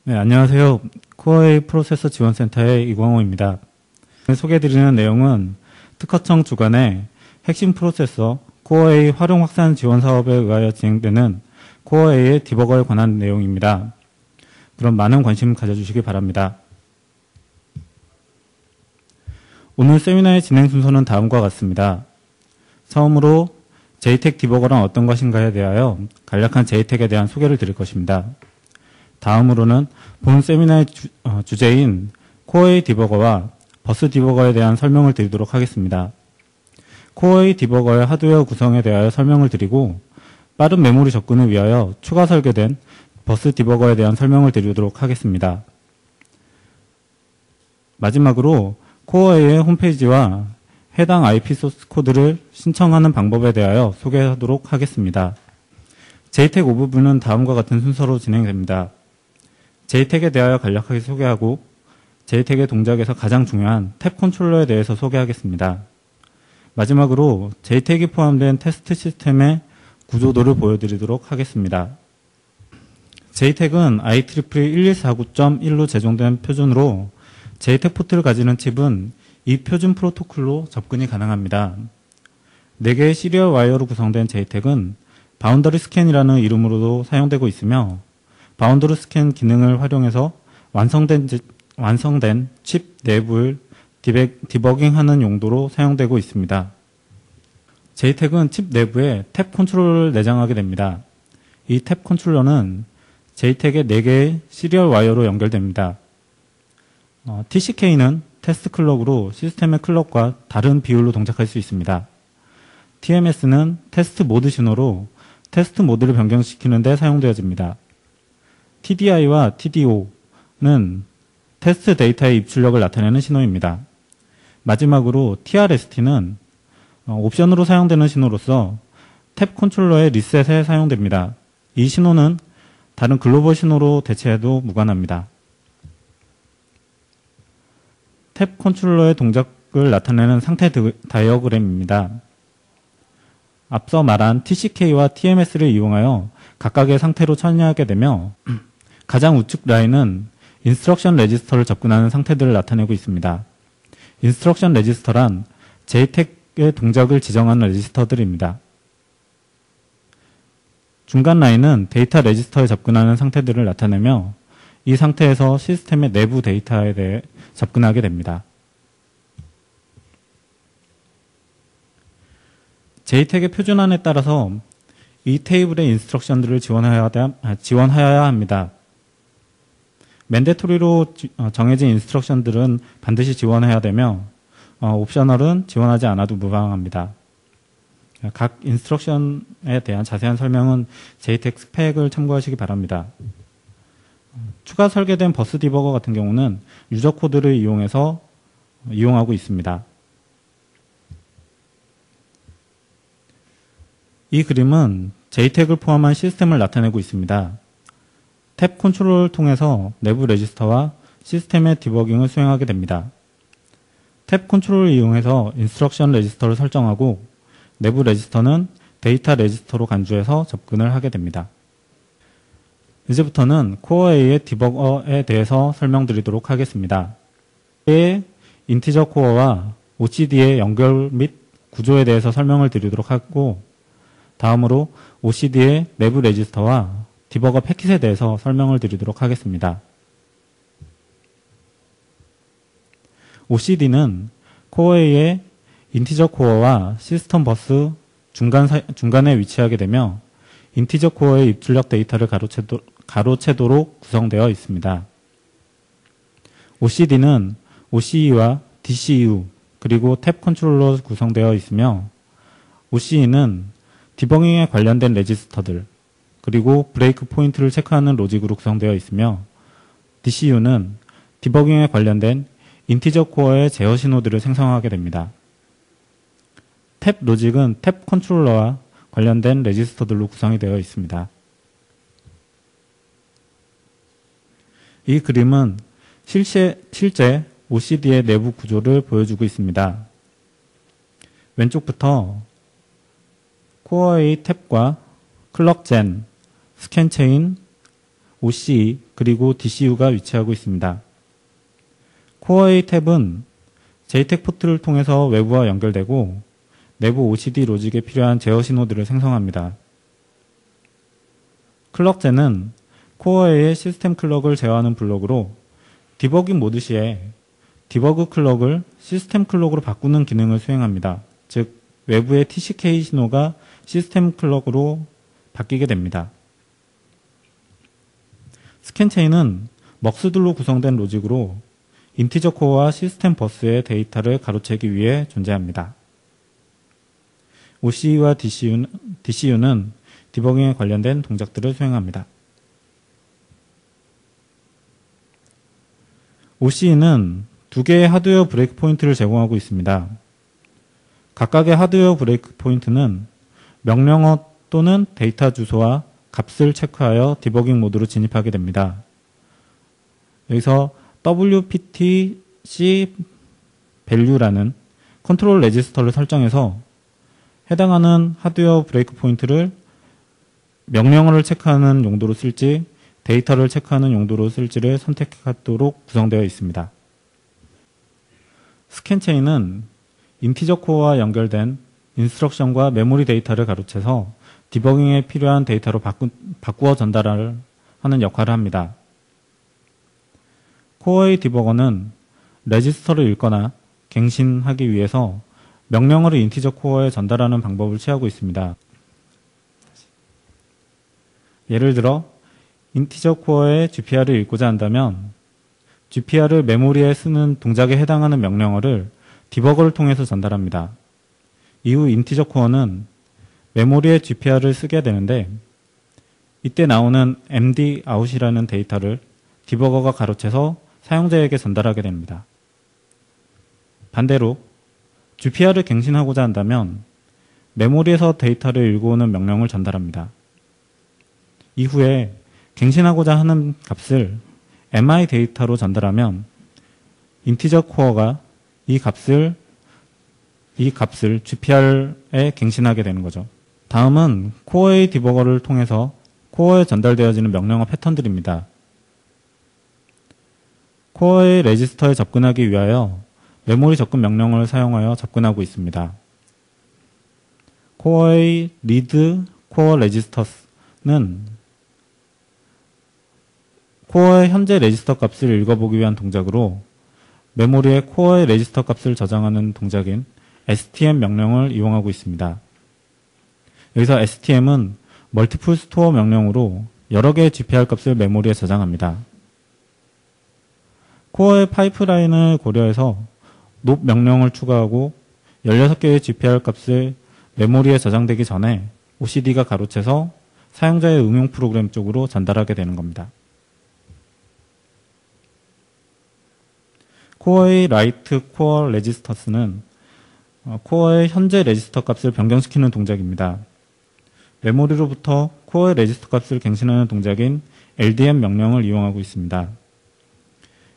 네, 안녕하세요. 코어A 프로세서 지원센터의 이광호입니다. 소개해드리는 내용은 특허청 주관의 핵심 프로세서 코어A 활용 확산 지원 사업에 의하여 진행되는 코어A의 디버거에 관한 내용입니다. 그럼 많은 관심 가져주시기 바랍니다. 오늘 세미나의 진행 순서는 다음과 같습니다. 처음으로 JTAG 디버거란 어떤 것인가에 대하여 간략한 JTAG에 대한 소개를 드릴 것입니다. 다음으로는 본 세미나의 주제인 코어A 디버거와 버스 디버거에 대한 설명을 드리도록 하겠습니다. 코어A 디버거의 하드웨어 구성에 대하여 설명을 드리고 빠른 메모리 접근을 위하여 추가 설계된 버스 디버거에 대한 설명을 드리도록 하겠습니다. 마지막으로 코어A의 홈페이지와 해당 IP 소스 코드를 신청하는 방법에 대하여 소개하도록 하겠습니다. JTAG 오버뷰는 다음과 같은 순서로 진행됩니다. JTAG에 대하여 간략하게 소개하고 JTAG의 동작에서 가장 중요한 탭 컨트롤러에 대해서 소개하겠습니다. 마지막으로 JTAG이 포함된 테스트 시스템의 구조도를 보여드리도록 하겠습니다. JTAG은 IEEE 1149.1로 제정된 표준으로 JTAG 포트를 가지는 칩은 이 표준 프로토콜로 접근이 가능합니다. 4개의 시리얼 와이어로 구성된 JTAG은 바운더리 스캔이라는 이름으로도 사용되고 있으며 바운더리 스캔 기능을 활용해서 완성된 칩 내부를 디버깅하는 용도로 사용되고 있습니다. JTAG은 칩 내부에 탭 컨트롤러를 내장하게 됩니다. 이 탭 컨트롤러는 JTAG의 4개의 시리얼 와이어로 연결됩니다. TCK는 테스트 클럭으로 시스템의 클럭과 다른 비율로 동작할 수 있습니다. TMS는 테스트 모드 신호로 테스트 모드를 변경시키는 데 사용되어집니다. TDI와 TDO는 테스트 데이터의 입출력을 나타내는 신호입니다. 마지막으로 TRST는 옵션으로 사용되는 신호로서 탭 컨트롤러의 리셋에 사용됩니다. 이 신호는 다른 글로벌 신호로 대체해도 무관합니다. 탭 컨트롤러의 동작을 나타내는 상태 다이어그램입니다. 앞서 말한 TCK와 TMS를 이용하여 각각의 상태로 처리하게 되며 가장 우측 라인은 인스트럭션 레지스터를 접근하는 상태들을 나타내고 있습니다. 인스트럭션 레지스터란 JTAG의 동작을 지정하는 레지스터들입니다. 중간 라인은 데이터 레지스터에 접근하는 상태들을 나타내며 이 상태에서 시스템의 내부 데이터에 대해 접근하게 됩니다. JTAG의 표준안에 따라서 이 테이블의 인스트럭션들을 지원하여야 합니다. 맨데토리로 정해진 인스트럭션들은 반드시 지원해야 되며 옵셔널은 지원하지 않아도 무방합니다. 각 인스트럭션에 대한 자세한 설명은 JTAG 스펙을 참고하시기 바랍니다. 추가 설계된 버스 디버거 같은 경우는 유저 코드를 이용하고 있습니다. 이 그림은 JTAG을 포함한 시스템을 나타내고 있습니다. 탭 컨트롤을 통해서 내부 레지스터와 시스템의 디버깅을 수행하게 됩니다. 탭 컨트롤을 이용해서 인스트럭션 레지스터를 설정하고 내부 레지스터는 데이터 레지스터로 간주해서 접근을 하게 됩니다. 이제부터는 코어A의 디버거에 대해서 설명드리도록 하겠습니다. A의 인티저 코어와 OCD의 연결 및 구조에 대해서 설명을 드리도록 하고 다음으로 OCD의 내부 레지스터와 디버거 패킷에 대해서 설명을 드리도록 하겠습니다. OCD는 코어A의 인티저 코어와 시스템 버스 중간에 위치하게 되며 인티저 코어의 입출력 데이터를 가로채도록 구성되어 있습니다. OCD는 OCE와 DCU 그리고 탭 컨트롤러로 구성되어 있으며 OCE는 디버깅에 관련된 레지스터들 그리고 브레이크 포인트를 체크하는 로직으로 구성되어 있으며 DCU는 디버깅에 관련된 인티저 코어의 제어 신호들을 생성하게 됩니다. 탭 로직은 탭 컨트롤러와 관련된 레지스터들로 구성이 되어 있습니다. 이 그림은 실제 OCD의 내부 구조를 보여주고 있습니다. 왼쪽부터 코어A 탭과 클럭젠, 스캔체인, OCE 그리고 DCU가 위치하고 있습니다. 코어 A 탭은 JTAG 포트를 통해서 외부와 연결되고 내부 OCD 로직에 필요한 제어 신호들을 생성합니다. 클럭젠은 코어 A의 시스템 클럭을 제어하는 블록으로 디버깅 모드 시에 디버그 클럭을 시스템 클럭으로 바꾸는 기능을 수행합니다. 즉 외부의 TCK 신호가 시스템 클럭으로 바뀌게 됩니다. 스캔체인은 먹스들로 구성된 로직으로 인티저 코어와 시스템 버스의 데이터를 가로채기 위해 존재합니다. OCE와 DCU는 디버깅에 관련된 동작들을 수행합니다. OCE는 두 개의 하드웨어 브레이크 포인트를 제공하고 있습니다. 각각의 하드웨어 브레이크 포인트는 명령어 또는 데이터 주소와 값을 체크하여 디버깅 모드로 진입하게 됩니다. 여기서 WPTC value라는 컨트롤 레지스터를 설정해서 해당하는 하드웨어 브레이크 포인트를 명령어를 체크하는 용도로 쓸지 데이터를 체크하는 용도로 쓸지를 선택하도록 구성되어 있습니다. 스캔체인은 인티저 코어와 연결된 인스트럭션과 메모리 데이터를 가로채서 디버깅에 필요한 데이터로 바꾸어 전달을 하는 역할을 합니다. 코어의 디버거는 레지스터를 읽거나 갱신하기 위해서 명령어를 인티저 코어에 전달하는 방법을 취하고 있습니다. 예를 들어 인티저 코어에 GPR을 읽고자 한다면 GPR을 메모리에 쓰는 동작에 해당하는 명령어를 디버거를 통해서 전달합니다. 이후 인티저 코어는 메모리에 GPR을 쓰게 되는데 이때 나오는 MD-out이라는 데이터를 디버거가 가로채서 사용자에게 전달하게 됩니다. 반대로 GPR을 갱신하고자 한다면 메모리에서 데이터를 읽어오는 명령을 전달합니다. 이후에 갱신하고자 하는 값을 MI 데이터로 전달하면 인티저 코어가 이 값을 GPR에 갱신하게 되는 거죠. 다음은 코어의 디버거를 통해서 코어에 전달되어지는 명령어 패턴들입니다. 코어의 레지스터에 접근하기 위하여 메모리 접근 명령어를 사용하여 접근하고 있습니다. 코어의 read core registers는 코어의 현재 레지스터 값을 읽어보기 위한 동작으로 메모리에 코어의 레지스터 값을 저장하는 동작인 STM 명령을 이용하고 있습니다. 여기서 STM은 멀티플 스토어 명령으로 여러 개의 GPR 값을 메모리에 저장합니다. 코어의 파이프라인을 고려해서 높 명령을 추가하고 16개의 GPR 값을 메모리에 저장되기 전에 OCD가 가로채서 사용자의 응용 프로그램 쪽으로 전달하게 되는 겁니다. 코어의 write core registers는 코어의 현재 레지스터 값을 변경시키는 동작입니다. 메모리로부터 코어의 레지스터 값을 갱신하는 동작인 LDM 명령을 이용하고 있습니다.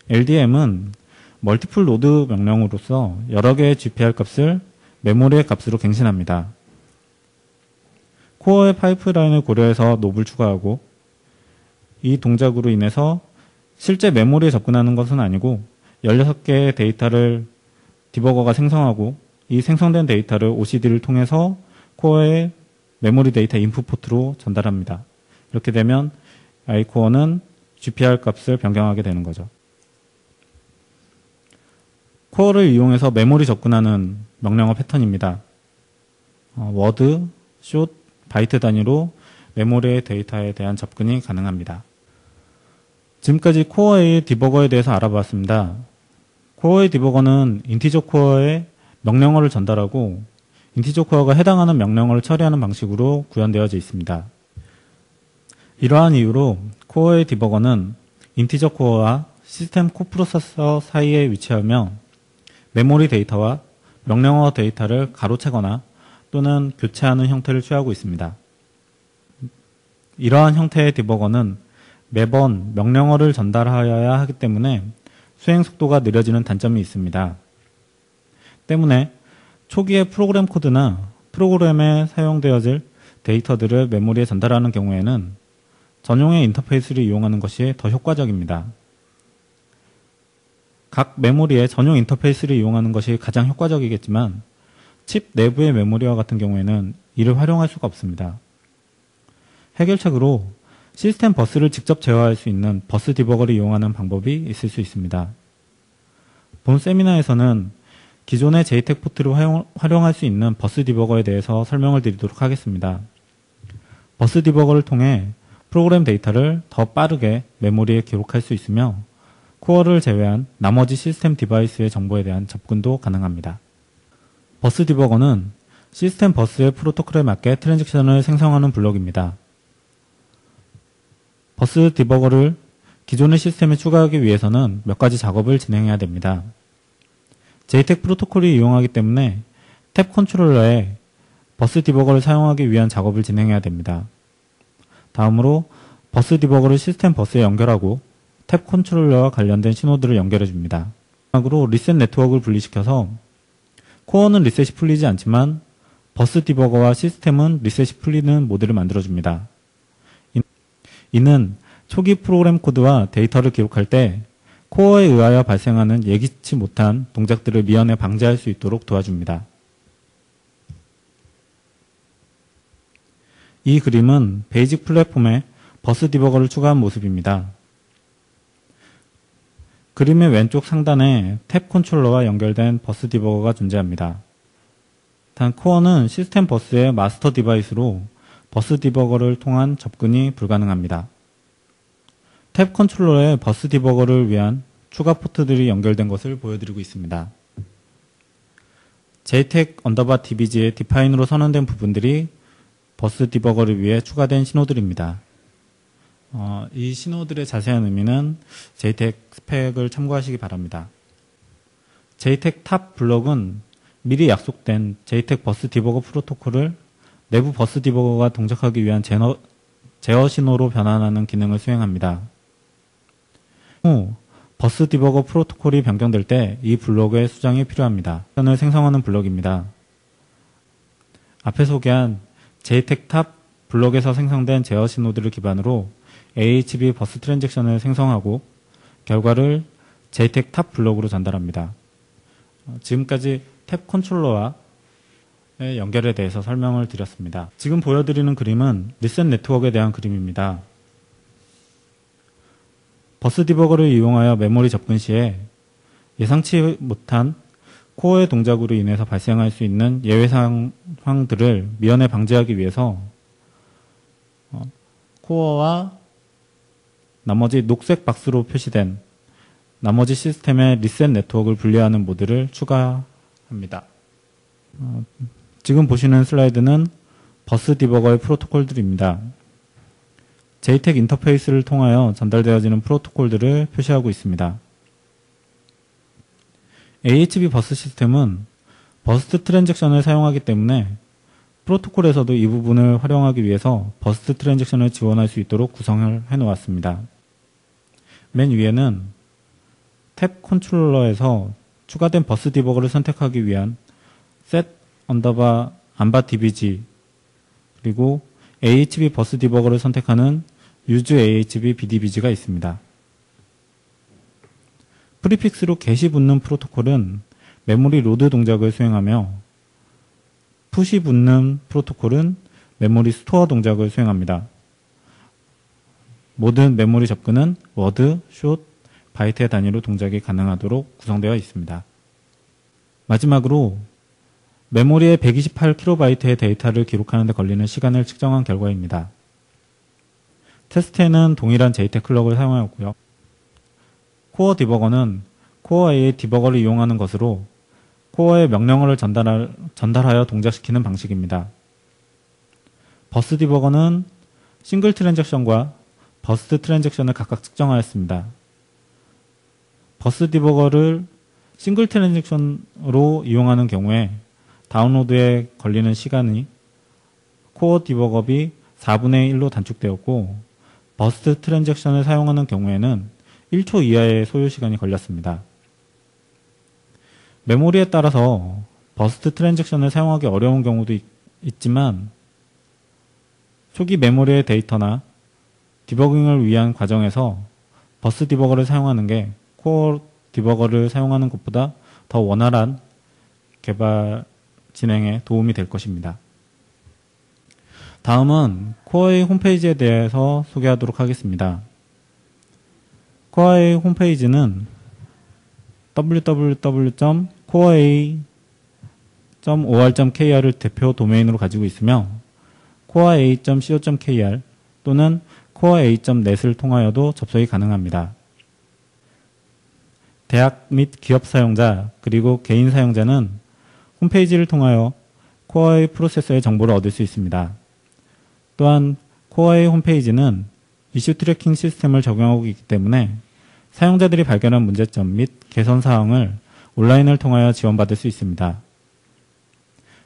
LDM은 멀티플 로드 명령으로서 여러 개의 GPR 값을 메모리의 값으로 갱신합니다. 코어의 파이프라인을 고려해서 롭을 추가하고 이 동작으로 인해서 실제 메모리에 접근하는 것은 아니고 16개의 데이터를 디버거가 생성하고 이 생성된 데이터를 OCD를 통해서 코어의 메모리 데이터 인풋 포트로 전달합니다. 이렇게 되면 iCore는 GPR 값을 변경하게 되는 거죠. 코어를 이용해서 메모리 접근하는 명령어 패턴입니다. 워드, 숏, 바이트 단위로 메모리의 데이터에 대한 접근이 가능합니다. 지금까지 코어의 디버거에 대해서 알아봤습니다. 코어의 디버거는 인티저 코어에 명령어를 전달하고 인티저 코어가 해당하는 명령어를 처리하는 방식으로 구현되어져 있습니다. 이러한 이유로 코어의 디버거는 인티저 코어와 시스템 코프로세서 사이에 위치하며 메모리 데이터와 명령어 데이터를 가로채거나 또는 교체하는 형태를 취하고 있습니다. 이러한 형태의 디버거는 매번 명령어를 전달하여야 하기 때문에 수행 속도가 느려지는 단점이 있습니다. 때문에 초기의 프로그램 코드나 프로그램에 사용되어질 데이터들을 메모리에 전달하는 경우에는 전용의 인터페이스를 이용하는 것이 더 효과적입니다. 각 메모리의 전용 인터페이스를 이용하는 것이 가장 효과적이겠지만 칩 내부의 메모리와 같은 경우에는 이를 활용할 수가 없습니다. 해결책으로 시스템 버스를 직접 제어할 수 있는 버스 디버거를 이용하는 방법이 있을 수 있습니다. 본 세미나에서는 기존의 JTAG 포트를 활용할 수 있는 버스 디버거에 대해서 설명을 드리도록 하겠습니다. 버스 디버거를 통해 프로그램 데이터를 더 빠르게 메모리에 기록할 수 있으며 코어를 제외한 나머지 시스템 디바이스의 정보에 대한 접근도 가능합니다. 버스 디버거는 시스템 버스의 프로토콜에 맞게 트랜잭션을 생성하는 블록입니다. 버스 디버거를 기존의 시스템에 추가하기 위해서는 몇 가지 작업을 진행해야 됩니다. JTAG 프로토콜을 이용하기 때문에 탭 컨트롤러에 버스 디버거를 사용하기 위한 작업을 진행해야 됩니다. 다음으로 버스 디버거를 시스템 버스에 연결하고 탭 컨트롤러와 관련된 신호들을 연결해 줍니다. 마지막으로 리셋 네트워크를 분리시켜서 코어는 리셋이 풀리지 않지만 버스 디버거와 시스템은 리셋이 풀리는 모드를 만들어줍니다. 이는 초기 프로그램 코드와 데이터를 기록할 때 코어에 의하여 발생하는 예기치 못한 동작들을 미연에 방지할 수 있도록 도와줍니다. 이 그림은 베이직 플랫폼에 버스 디버거를 추가한 모습입니다. 그림의 왼쪽 상단에 탭 컨트롤러와 연결된 버스 디버거가 존재합니다. 단 코어는 시스템 버스의 마스터 디바이스로 버스 디버거를 통한 접근이 불가능합니다. 탭 컨트롤러에 버스 디버거를 위한 추가 포트들이 연결된 것을 보여드리고 있습니다. JTAG_DBG의 디파인으로 선언된 부분들이 버스 디버거를 위해 추가된 신호들입니다. 이 신호들의 자세한 의미는 JTAG 스펙을 참고하시기 바랍니다. JTAG 탑 블럭은 미리 약속된 JTAG 버스 디버거 프로토콜을 내부 버스 디버거가 동작하기 위한 제어 신호로 변환하는 기능을 수행합니다. 후 버스 디버거 프로토콜이 변경될 때 이 블럭의 수정이 필요합니다. 을 생성하는 블럭입니다. 앞에 소개한 JTAG 탑 블럭에서 생성된 제어 신호들을 기반으로 AHB 버스 트랜잭션을 생성하고 결과를 JTAG 탑 블럭으로 전달합니다. 지금까지 탭 컨트롤러와 연결에 대해서 설명을 드렸습니다. 지금 보여드리는 그림은 리셋 네트워크에 대한 그림입니다. 버스 디버거를 이용하여 메모리 접근 시에 예상치 못한 코어의 동작으로 인해서 발생할 수 있는 예외 상황들을 미연에 방지하기 위해서 코어와 나머지 녹색 박스로 표시된 나머지 시스템의 리셋 네트워크를 분리하는 모드를 추가합니다. 지금 보시는 슬라이드는 버스 디버거의 프로토콜들입니다. JTAG 인터페이스를 통하여 전달되어지는 프로토콜들을 표시하고 있습니다. AHB 버스 시스템은 버스트 트랜잭션을 사용하기 때문에 프로토콜에서도 이 부분을 활용하기 위해서 버스트 트랜잭션을 지원할 수 있도록 구성을 해놓았습니다. 맨 위에는 탭 컨트롤러에서 추가된 버스 디버거를 선택하기 위한 set_AMBA_DBG 그리고 AHB 버스 디버거를 선택하는 use AHB BDBG가 있습니다. 프리픽스로 get이 붙는 프로토콜은 메모리 로드 동작을 수행하며 푸시 붙는 프로토콜은 메모리 스토어 동작을 수행합니다. 모든 메모리 접근은 워드, 숏, 바이트의 단위로 동작이 가능하도록 구성되어 있습니다. 마지막으로 메모리에 128KB의 데이터를 기록하는 데 걸리는 시간을 측정한 결과입니다. 테스트에는 동일한 JTAG 클럭을 사용하였고요. 코어 디버거는 코어 A의 디버거를 이용하는 것으로 코어에 명령어를 전달하여 동작시키는 방식입니다. 버스 디버거는 싱글 트랜잭션과 버스트 트랜잭션을 각각 측정하였습니다. 버스 디버거를 싱글 트랜잭션으로 이용하는 경우에 다운로드에 걸리는 시간이 코어 디버거비 4분의 1로 단축되었고 버스트 트랜잭션을 사용하는 경우에는 1초 이하의 소요시간이 걸렸습니다. 메모리에 따라서 버스트 트랜잭션을 사용하기 어려운 경우도 있지만 초기 메모리의 데이터나 디버깅을 위한 과정에서 버스 디버거를 사용하는 게 코어 디버거를 사용하는 것보다 더 원활한 개발 진행에 도움이 될 것입니다. 다음은 코어의 홈페이지에 대해서 소개하도록 하겠습니다. 코어의 홈페이지는 www.corea.or.kr을 대표 도메인으로 가지고 있으며 corea.co.kr 또는 corea.net을 통하여도 접속이 가능합니다. 대학 및 기업 사용자 그리고 개인 사용자는 홈페이지를 통하여 코어의 프로세서의 정보를 얻을 수 있습니다. 또한 코어의 홈페이지는 이슈 트래킹 시스템을 적용하고 있기 때문에 사용자들이 발견한 문제점 및 개선 사항을 온라인을 통하여 지원받을 수 있습니다.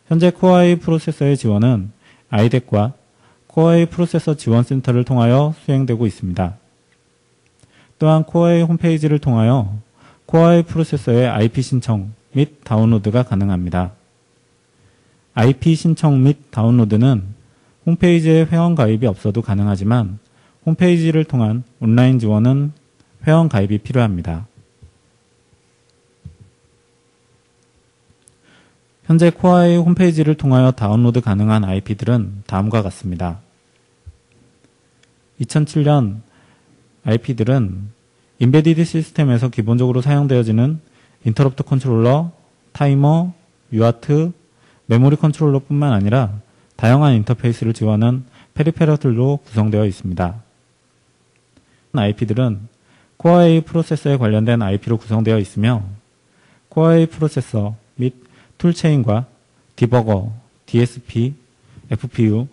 현재 코어의 프로세서의 지원은 아이덱과 코어의 프로세서 지원센터를 통하여 수행되고 있습니다. 또한 코어의 홈페이지를 통하여 코어의 프로세서의 IP 신청 및 다운로드가 가능합니다. IP 신청 및 다운로드는 홈페이지에 회원 가입이 없어도 가능하지만 홈페이지를 통한 온라인 지원은 회원 가입이 필요합니다. 현재 코어의 홈페이지를 통하여 다운로드 가능한 IP들은 다음과 같습니다. 2007년 IP들은 인베디드 시스템에서 기본적으로 사용되어지는 인터럽트 컨트롤러, 타이머, UART, 메모리 컨트롤러뿐만 아니라 다양한 인터페이스를 지원하는 페리페럴들로 구성되어 있습니다. IP들은 코어A 프로세서에 관련된 IP로 구성되어 있으며 코어A 프로세서 및 툴체인과 디버거, DSP, FPU,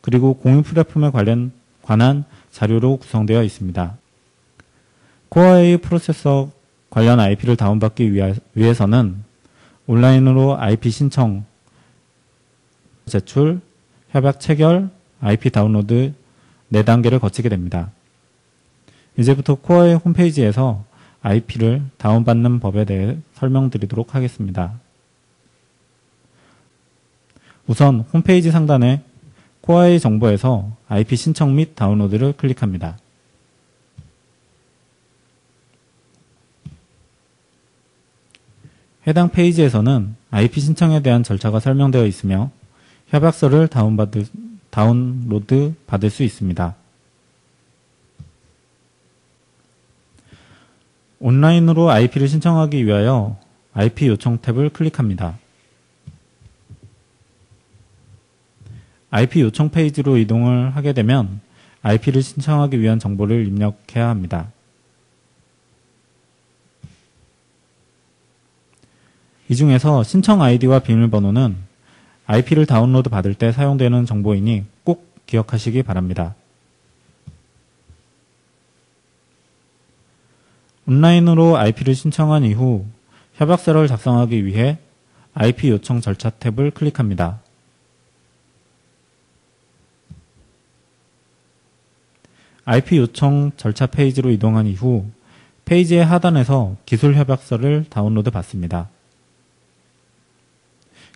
그리고 공유 플랫폼에 관한 자료로 구성되어 있습니다. 코어A 프로세서 관련 IP를 다운받기 위해서는 온라인으로 IP 신청, 제출, 협약 체결, IP 다운로드 4단계를 거치게 됩니다. 이제부터 코어의 홈페이지에서 IP를 다운받는 법에 대해 설명드리도록 하겠습니다. 우선 홈페이지 상단에 코어의 정보에서 IP 신청 및 다운로드를 클릭합니다. 해당 페이지에서는 IP 신청에 대한 절차가 설명되어 있으며 협약서를 다운로드 받을 수 있습니다. 온라인으로 IP를 신청하기 위하여 IP 요청 탭을 클릭합니다. IP 요청 페이지로 이동을 하게 되면 IP를 신청하기 위한 정보를 입력해야 합니다. 이 중에서 신청 아이디와 비밀번호는 IP를 다운로드 받을 때 사용되는 정보이니 꼭 기억하시기 바랍니다. 온라인으로 IP를 신청한 이후 협약서를 작성하기 위해 IP 요청 절차 탭을 클릭합니다. IP 요청 절차 페이지로 이동한 이후 페이지의 하단에서 기술 협약서를 다운로드 받습니다.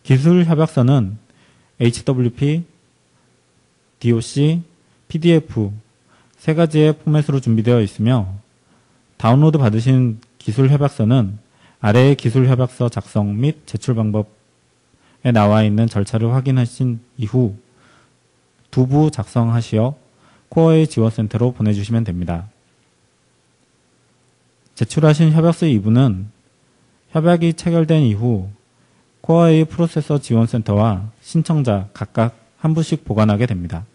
기술 협약서는 HWP, DOC, PDF 세 가지의 포맷으로 준비되어 있으며 다운로드 받으신 기술 협약서는 아래의 기술 협약서 작성 및 제출 방법에 나와 있는 절차를 확인하신 이후 두부 작성하시어 코어의 지원센터로 보내주시면 됩니다. 제출하신 협약서 2부는 협약이 체결된 이후 코어의 프로세서 지원센터와 신청자 각각 한 부씩 보관하게 됩니다.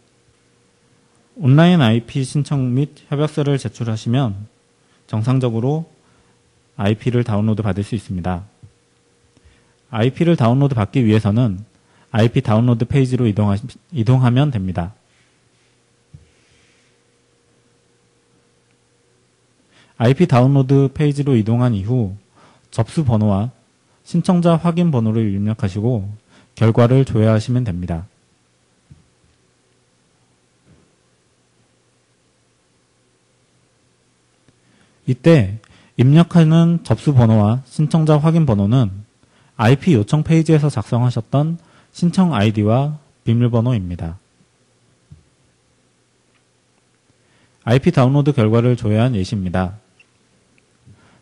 온라인 IP 신청 및 협약서를 제출하시면 정상적으로 IP를 다운로드 받을 수 있습니다. IP를 다운로드 받기 위해서는 IP 다운로드 페이지로 이동하면 됩니다. IP 다운로드 페이지로 이동한 이후 접수 번호와 신청자 확인 번호를 입력하시고 결과를 조회하시면 됩니다. 이때 입력하는 접수 번호와 신청자 확인 번호는 IP 요청 페이지에서 작성하셨던 신청 아이디와 비밀번호입니다. IP 다운로드 결과를 조회한 예시입니다.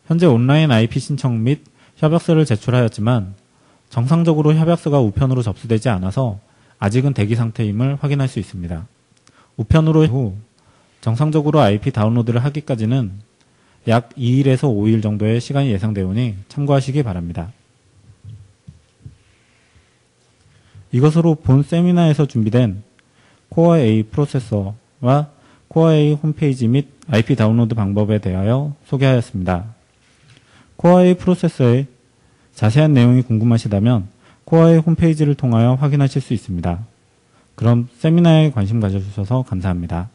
현재 온라인 IP 신청 및 협약서를 제출하였지만 정상적으로 협약서가 우편으로 접수되지 않아서 아직은 대기 상태임을 확인할 수 있습니다. 우편으로 후 정상적으로 IP 다운로드를 하기까지는 약 2일에서 5일 정도의 시간이 예상되오니 참고하시기 바랍니다. 이것으로 본 세미나에서 준비된 코어 A 프로세서와 코어 A 홈페이지 및 IP 다운로드 방법에 대하여 소개하였습니다. 코어 A 프로세서의 자세한 내용이 궁금하시다면 코어 A 홈페이지를 통하여 확인하실 수 있습니다. 그럼 세미나에 관심 가져주셔서 감사합니다.